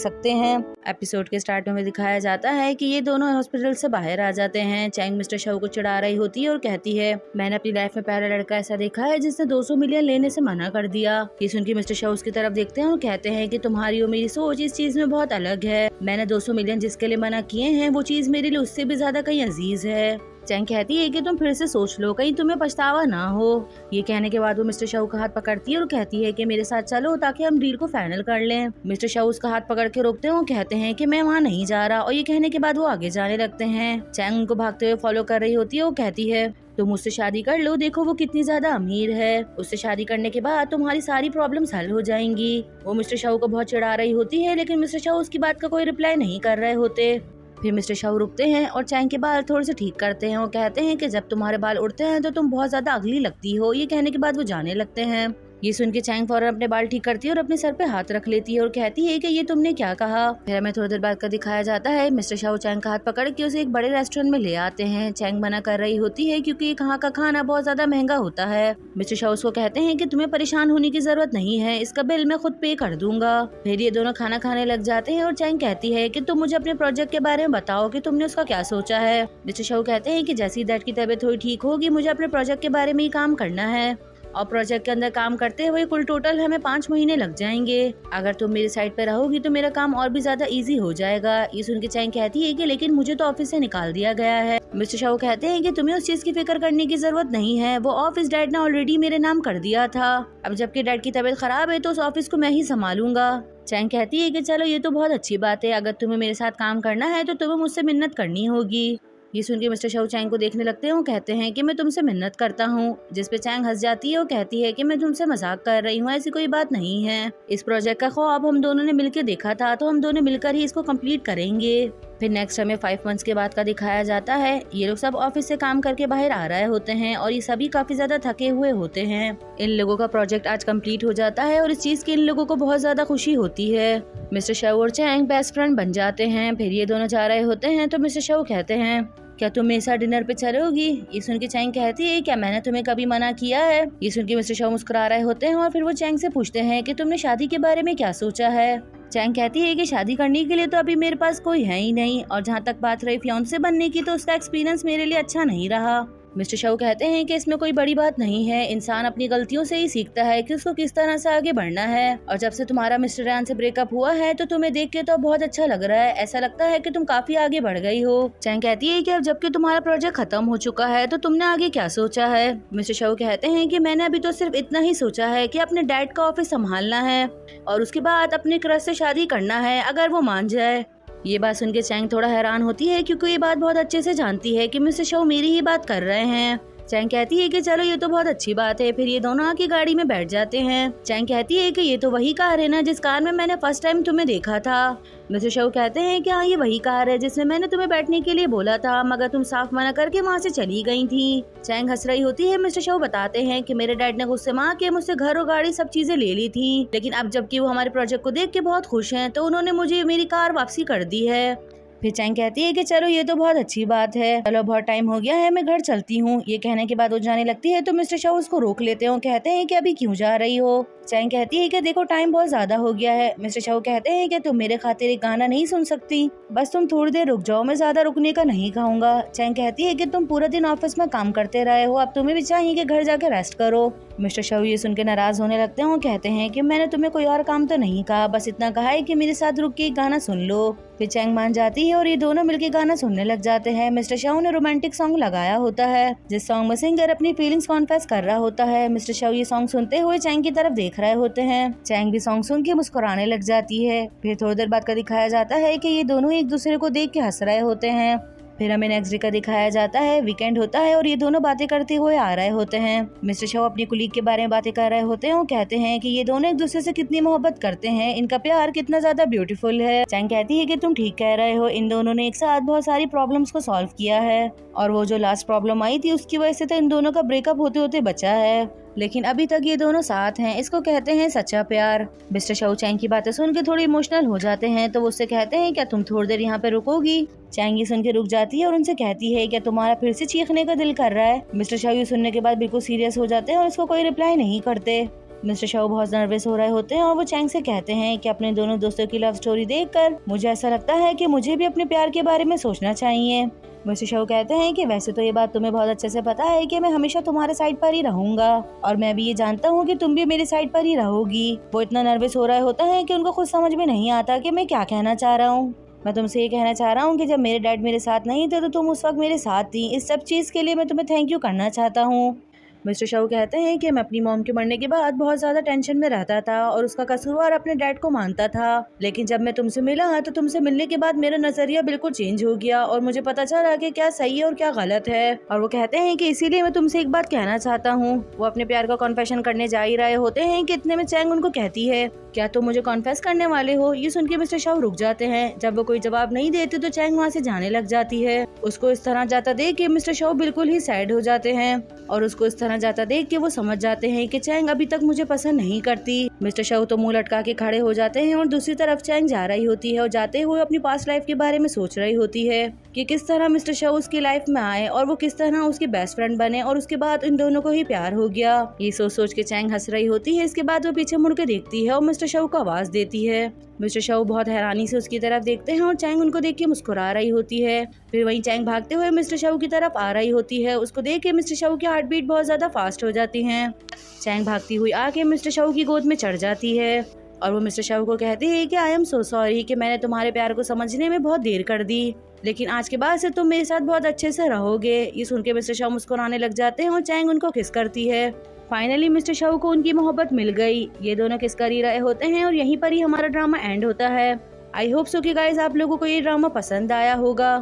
सकते हैं। एपिसोड के स्टार्ट में दिखाया जाता है कि ये दोनों हॉस्पिटल से बाहर आ जाते हैं। चैंग मिस्टर शाओ को चिढ़ा रही होती है और कहती है, मैंने अपनी लाइफ में पहला लड़का ऐसा देखा है जिसने 200 मिलियन लेने से मना कर दिया। ये सुन के मिस्टर शाओ उसकी तरफ देखते हैं और कहते हैं कि तुम्हारी और मेरी सोच इस चीज में बहुत अलग है। मैंने 200 मिलियन जिसके लिए मना किए हैं वो चीज मेरे लिए उससे भी ज्यादा कहीं अजीज है। चैंग कहती है कि तुम फिर से सोच लो, कहीं तुम्हें पछतावा ना हो। ये कहने के बाद वो मिस्टर शाओ का हाथ पकड़ती है और कहती है कि मेरे साथ चलो ताकि हम डील को फाइनल कर लें। मिस्टर शाओ उसका हाथ पकड़ के रोकते हैं और कहते हैं कि मैं वहाँ नहीं जा रहा, और ये कहने के बाद वो आगे जाने लगते हैं। चैंग उनको भागते हुए फॉलो कर रही होती है और कहती है, तुम मुझसे शादी कर लो, देखो वो कितनी ज्यादा अमीर है, उससे शादी करने के बाद तुम्हारी सारी प्रॉब्लम्स हल हो जाएंगी। वो मिस्टर शाओ को बहुत चिढ़ा रही होती है, लेकिन मिस्टर शाओ उसकी बात का कोई रिप्लाई नहीं कर रहे होते। फिर मिस्टर शाओ रुकते हैं और चैंग के बाल थोड़े से ठीक करते हैं और कहते हैं कि जब तुम्हारे बाल उड़ते हैं तो तुम बहुत ज्यादा अगली लगती हो। ये कहने के बाद वो जाने लगते हैं। ये सुन के चैंग फौरन अपने बाल ठीक करती है और अपने सर पे हाथ रख लेती है और कहती है कि ये तुमने क्या कहा। फिर हमें थोड़ी देर बाद का दिखाया जाता है। मिस्टर शाओ चैंग का हाथ पकड़ के उसे एक बड़े रेस्टोरेंट में ले आते हैं। चैंग मना कर रही होती है क्योंकि यहाँ का खाना बहुत ज्यादा महंगा होता है। मिस्टर शाओ उसको कहते हैं कि तुम्हें परेशान होने की जरूरत नहीं है, इसका बिल मैं खुद पे कर दूंगा। फिर ये दोनों खाना खाने लग जाते हैं और चैंग कहती है कि तुम मुझे अपने प्रोजेक्ट के बारे में बताओ कि तुमने उसका क्या सोचा है। मिस्टर शाओ कहते हैं कि जैसी डैड की तबीयत थोड़ी ठीक होगी मुझे अपने प्रोजेक्ट के बारे में ही काम करना है, और प्रोजेक्ट के अंदर काम करते हुए कुल टोटल हमें 5 महीने लग जाएंगे। अगर तुम मेरी साइड पे रहोगी तो मेरा काम और भी ज्यादा इजी हो जाएगा। ये सुन के चैंग कहती है कि लेकिन मुझे तो ऑफिस से निकाल दिया गया है। मिस्टर शाओ कहते हैं कि तुम्हें उस चीज की फिक्र करने की जरूरत नहीं है, वो ऑफिस डैड ने ऑलरेडी मेरे नाम कर दिया था। अब जबकि डैड की तबीयत खराब है तो उस ऑफिस को मैं ही संभालूंगा। चैंग कहती है कि चलो ये तो बहुत अच्छी बात है, अगर तुम्हें मेरे साथ काम करना है तो तुम्हें मुझसे मिन्नत करनी होगी। ये सुन के मिस्टर शाओ चैंग को देखने लगते हैं और कहते हैं कि मैं तुमसे मिन्नत करता हूँ, जिस पे चैंग हंस जाती है और कहती है कि मैं तुमसे मजाक कर रही हूँ, ऐसी कोई बात नहीं है। इस प्रोजेक्ट का ख्वाब हम दोनों ने मिलकर देखा था तो हम दोनों मिलकर ही इसको कंप्लीट करेंगे। फिर नेक्स्ट हमें 5 मंथ्स के बाद का दिखाया जाता है। ये लोग सब ऑफिस से काम करके बाहर आ रहे होते हैं और ये सभी काफी ज्यादा थके हुए होते हैं। इन लोगों का प्रोजेक्ट आज कंप्लीट हो जाता है और इस चीज की इन लोगों को बहुत ज्यादा खुशी होती है। मिस्टर शाओ और चैंग बेस्ट फ्रेंड बन जाते हैं। फिर ये दोनों जा रहे होते हैं तो मिस्टर शाओ कहते हैं, क्या तुम मेरे साथ डिनर पे चलोगी? ये सुन के चैंग कहती है, क्या मैंने तुम्हें कभी मना किया है? ये सुन के मिस्टर शाओ मुस्कुरा रहे होते हैं और फिर वो चैंग से पूछते हैं कि तुमने शादी के बारे में क्या सोचा है। चैंग कहती है कि शादी करने के लिए तो अभी मेरे पास कोई है ही नहीं, और जहाँ तक बात रही फियांसे बनने की तो उसका एक्सपीरियंस मेरे लिए अच्छा नहीं रहा। मिस्टर शाओ कहते हैं कि इसमें कोई बड़ी बात नहीं है, इंसान अपनी गलतियों से ही सीखता है कि उसको किस तरह से आगे बढ़ना है। और जब से तुम्हारा मिस्टर रैन से ब्रेकअप हुआ है तो तुम्हें देख के तो बहुत अच्छा लग रहा है, ऐसा लगता है कि तुम काफी आगे बढ़ गई हो। चैंग कहती है कि अब जबकि तुम्हारा प्रोजेक्ट खत्म हो चुका है तो तुमने आगे क्या सोचा है? मिस्टर शाओ कहते हैं कि मैंने अभी तो सिर्फ इतना ही सोचा है कि अपने डैड का ऑफिस संभालना है और उसके बाद अपने क्रश से शादी करना है, अगर वो मान जाए। ये बात सुन के चैंग थोड़ा हैरान होती है क्योंकि ये बात बहुत अच्छे से जानती है कि मिस्टर शाओ मेरी ही बात कर रहे हैं। चैंग कहती है कि चलो ये तो बहुत अच्छी बात है। फिर ये दोनों आके गाड़ी में बैठ जाते हैं। चैंग कहती है कि ये तो वही कार है ना जिस कार में मैंने फर्स्ट टाइम तुम्हें देखा था। मिस्टर शाओ कहते हैं कि हाँ ये वही कार है जिसमें मैंने तुम्हें बैठने के लिए बोला था, मगर तुम साफ मना करके वहाँ से चली गई थी। चैंग हंस रही होती है। मिस्टर शाओ बताते हैं कि मेरे डैड ने गुस्से में आके मुझसे घर और गाड़ी सब चीजें ले ली थी, लेकिन अब जबकि वो हमारे प्रोजेक्ट को देख के बहुत खुश हैं तो उन्होंने मुझे मेरी कार वापसी कर दी है। फिर चैंग कहती है कि चलो ये तो बहुत अच्छी बात है, चलो बहुत टाइम हो गया है, मैं घर चलती हूँ। ये कहने के बाद वो जाने लगती है तो मिस्टर शाओ उसको रोक लेते हैं और कहते हैं कि अभी क्यों जा रही हो? चैंग कहती है कि देखो टाइम बहुत ज्यादा हो गया है। मिस्टर शाओ कहते हैं कि तुम मेरे खातिर एक गाना नहीं सुन सकती? बस तुम थोड़ी देर रुक जाओ, मैं ज्यादा रुकने का नहीं कहूँगा। चैंग कहती है कि तुम पूरा दिन ऑफिस में काम करते रहे हो, अब तुम्हें भी चाहिए कि घर जाके रेस्ट करो। मिस्टर शाओ ये सुन के नाराज होने लगते हैं और कहते हैं कि मैंने तुम्हें कोई और काम तो नहीं कहा, बस इतना कहा है कि मेरे साथ रुक के एक गाना सुन लो। फिर चैंग मान जाती है और ये दोनों मिलके गाना सुनने लग जाते हैं। मिस्टर शाओ ने रोमांटिक सॉन्ग लगाया होता है जिस सॉन्ग में सिंगर अपनी फीलिंग्स कॉन्फेस कर रहा होता है। मिस्टर शाओ ये सॉन्ग सुनते हुए चैंग की तरफ देख रहे होते हैं। चैंग भी सॉन्ग सुन के मुस्कुराने लग जाती है। फिर थोड़ी देर बाद का दिखाया जाता है कि ये दोनों एक दूसरे को देख के हंस रहे होते हैं। फिर हमें नेक्स्ट डे का दिखाया जाता है। वीकेंड होता है और ये दोनों बातें करते हुए आ रहे होते हैं। मिस्टर शाओ अपनी कुलीग के बारे में बातें कर रहे होते हैं और कहते हैं कि ये दोनों एक दूसरे से कितनी मोहब्बत करते हैं, इनका प्यार कितना ज्यादा ब्यूटीफुल है। चैंग कहती है कि तुम ठीक कह रहे हो, इन दोनों ने एक साथ बहुत सारी प्रॉब्लम्स को सॉल्व किया है और वो जो लास्ट प्रॉब्लम आई थी उसकी वजह से तो इन दोनों का ब्रेकअप होते होते बचा है, लेकिन अभी तक ये दोनों साथ हैं, इसको कहते हैं सच्चा प्यार। मिस्टर शाओ चैंग की बातें सुन के थोड़ी इमोशनल हो जाते हैं तो वो उससे कहते हैं क्या तुम थोड़ी देर यहाँ पे रुकोगी? चैंग ये सुन के रुक जाती है और उनसे कहती है क्या तुम्हारा फिर से चीखने का दिल कर रहा है? मिस्टर शाओ ये सुनने के बाद बिल्कुल सीरियस हो जाते हैं और इसको कोई रिप्लाई नहीं करते। मिस्टर शाओ बहुत नर्वस हो रहे होते हैं और वो चैंग से कहते हैं कि अपने दोनों दोस्तों की लव स्टोरी देखकर मुझे ऐसा लगता है कि मुझे भी अपने प्यार के बारे में सोचना चाहिए। मिस्टर शाओ कहते हैं कि वैसे तो ये बात तुम्हें बहुत अच्छे से पता है कि मैं हमेशा तुम्हारे साइड पर ही रहूंगा और मैं भी ये जानता हूँ कि तुम भी मेरी साइड पर ही रहोगी। वो इतना नर्वस हो रहा होता है कि उनको खुद समझ में नहीं आता कि मैं क्या कहना चाह रहा हूँ। मैं तुमसे ये कहना चाह रहा हूँ कि जब मेरे डैड मेरे साथ नहीं थे तो तुम उस वक्त मेरे साथ थी। इस सब चीज़ के लिए मैं तुम्हें थैंक यू करना चाहता हूँ। मिस्टर शाओ कहते हैं कि मैं अपनी मॉम के मरने के बाद बहुत ज़्यादा टेंशन में रहता था और उसका कसूरवार अपने डैड को मानता था, लेकिन जब मैं तुमसे मिला तो तुमसे मिलने के बाद मेरा नज़रिया बिल्कुल चेंज हो गया और मुझे पता चला कि क्या सही है और क्या गलत है। और वो कहते हैं कि इसीलिए मैं तुमसे एक बात कहना चाहता हूँ। वो अपने प्यार का कॉन्फेशन करने जा ही रहे होते हैं कि इतने में चैंग उनको कहती है, क्या तुम मुझे कॉन्फेस करने वाले हो? ये सुन के मिस्टर शाओ रुक जाते हैं। जब वो कोई जवाब नहीं देते तो चैंग वहाँ से जाने लग जाती है। उसको इस तरह जाता देख के मिस्टर शाओ बिल्कुल ही सैड हो जाते हैं और उसको इस तरह जाता देख के वो समझ जाते हैं कि चैंग अभी तक मुझे पसंद नहीं करती। मिस्टर शाओ तो मुंह लटका के खड़े हो जाते हैं और दूसरी तरफ चैंग जा रही होती है और जाते हुए अपनी पास्ट लाइफ के बारे में सोच रही होती है कि किस तरह मिस्टर शाओ उसकी लाइफ में आए और वो किस तरह उसके बेस्ट फ्रेंड बने और उसके बाद इन दोनों को ही प्यार हो गया। ये सोच सोच के चैंग हंस रही होती है। इसके बाद वो पीछे मुड़ के देखती है और मिस्टर शाओ को आवाज देती है। मिस्टर शाओ बहुत हैरानी से उसकी तरफ देखते हैं और चैंग उनको देख के मुस्कुरा रही होती है। फिर वहीं चैंग भागते हुए मिस्टर शाओ की तरफ आ रही होती है। उसको देख के मिस्टर शाओ की हार्ट बीट बहुत ज्यादा फास्ट हो जाती है। चैंग भागती हुई आके मिस्टर शाओ की गोद में चढ़ जाती है और वो मिस्टर शाओ को कहती है कि आई एम सो सॉरी कि मैंने तुम्हारे प्यार को समझने में बहुत देर कर दी, लेकिन आज के बाद से तुम मेरे साथ बहुत अच्छे से रहोगे। ये सुन के मिस्टर शाओ मुस्कुराने लग जाते हैं और चैंग उनको किस करती है। फाइनली मिस्टर शाओ को उनकी मोहब्बत मिल गई। ये दोनों किस कर ही रहे होते हैं और यहीं पर ही हमारा ड्रामा एंड होता है। आई होप सो कि गाइस आप लोगों को ये ड्रामा पसंद आया होगा।